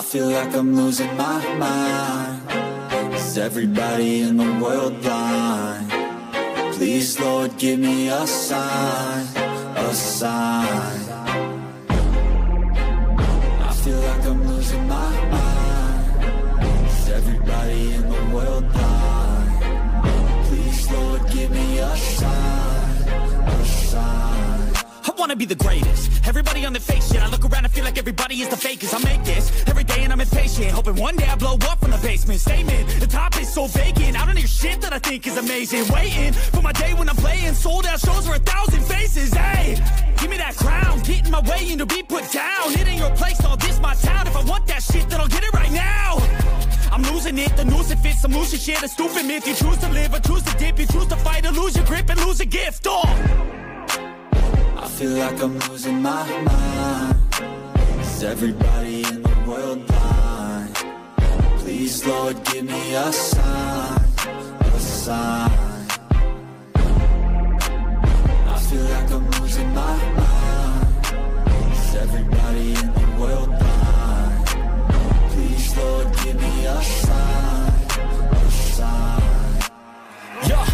feel like I'm losing my mind. Is everybody in the world blind? Please, Lord, give me a sign, a sign. I feel like I'm losing my mind. Is everybody in the world blind? Please, Lord, give me a sign, a sign. I wanna be the greatest. Everybody on the fake shit. I look around and feel like everybody is the fakest. I make this every day and I'm impatient, hoping one day I blow up from the basement. Statement, the top is so vacant. I don't hear shit that I think is amazing. Waiting for my day when I'm playing sold out shows for 1,000 faces. Hey, give me that crown, get in my way and to be put down. It ain't your place, all this my town. If I want that shit, then I'll get it right now. I'm losing it, the noose it fits. I'm losing shit, a stupid myth. You choose to live or choose to dip. You choose to fight or lose your grip and lose a gift. I feel like I'm losing my mind. Is everybody in the world blind? Please, Lord, give me a sign, a sign. I feel like I'm losing my mind. Is everybody in the world blind? Please, Lord, give me a sign, a sign. Yeah.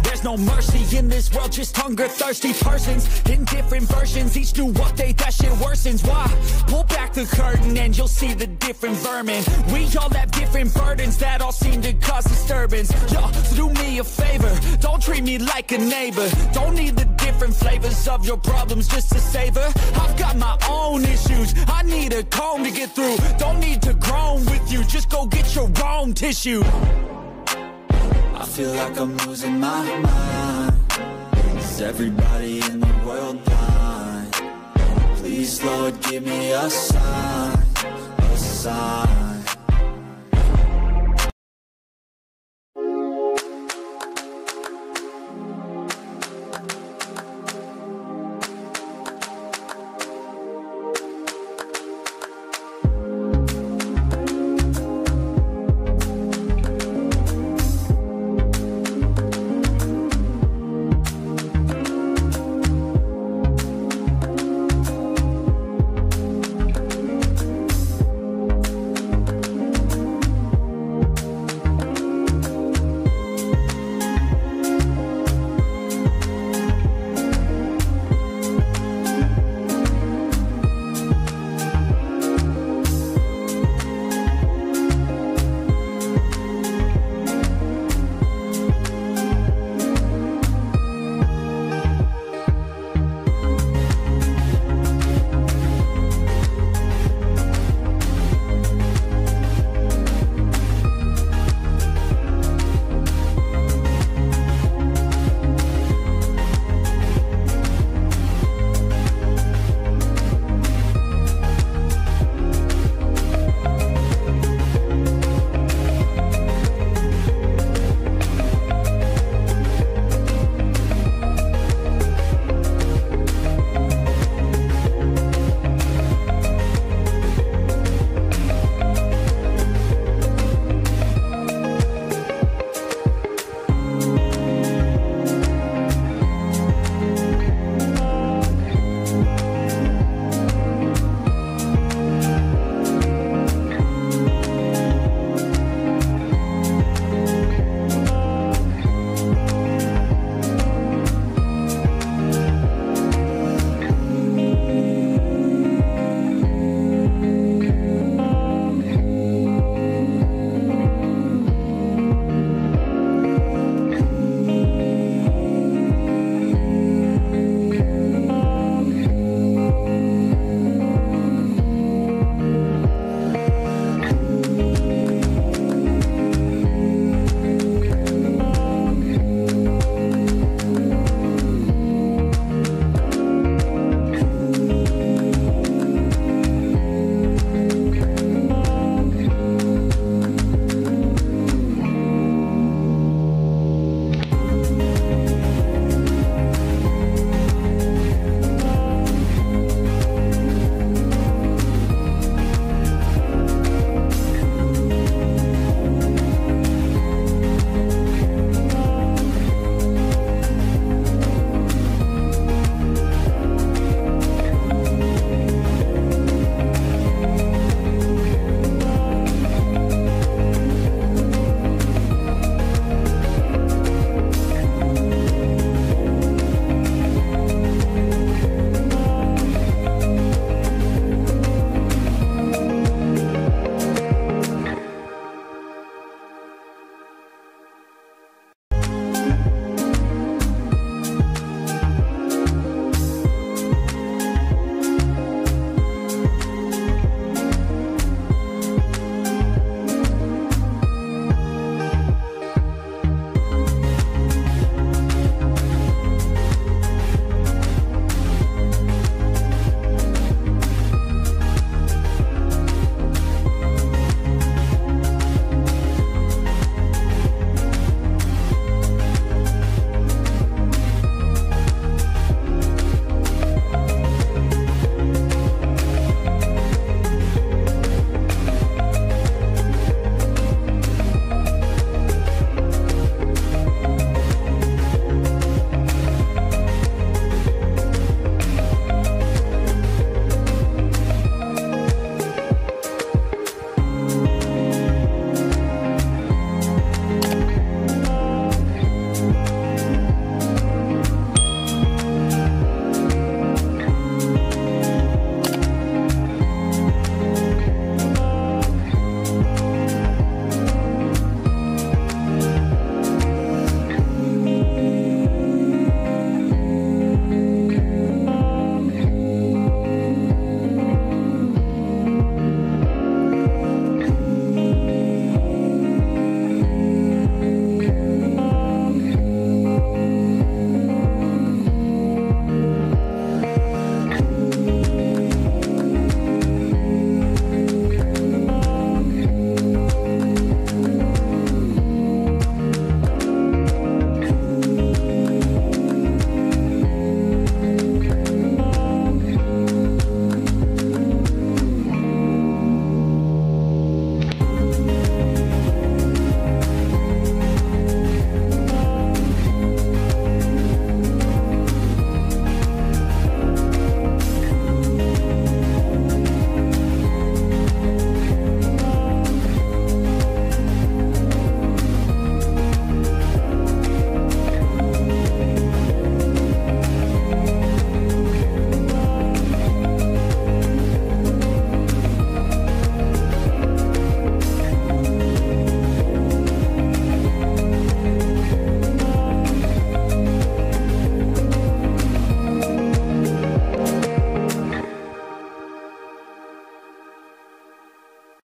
There's no mercy in this world, just hunger-thirsty persons in different versions. Each new update, that shit worsens. Why? Pull back the curtain and you'll see the different vermin. We all have different burdens that all seem to cause disturbance. Yo, so do me a favor, don't treat me like a neighbor. Don't need the different flavors of your problems just to savor. I've got my own issues, I need a comb to get through. Don't need to groan with you, just go get your own tissue. I feel like I'm losing my mind. Is everybody in the world blind? Please, Lord, give me a sign, a sign.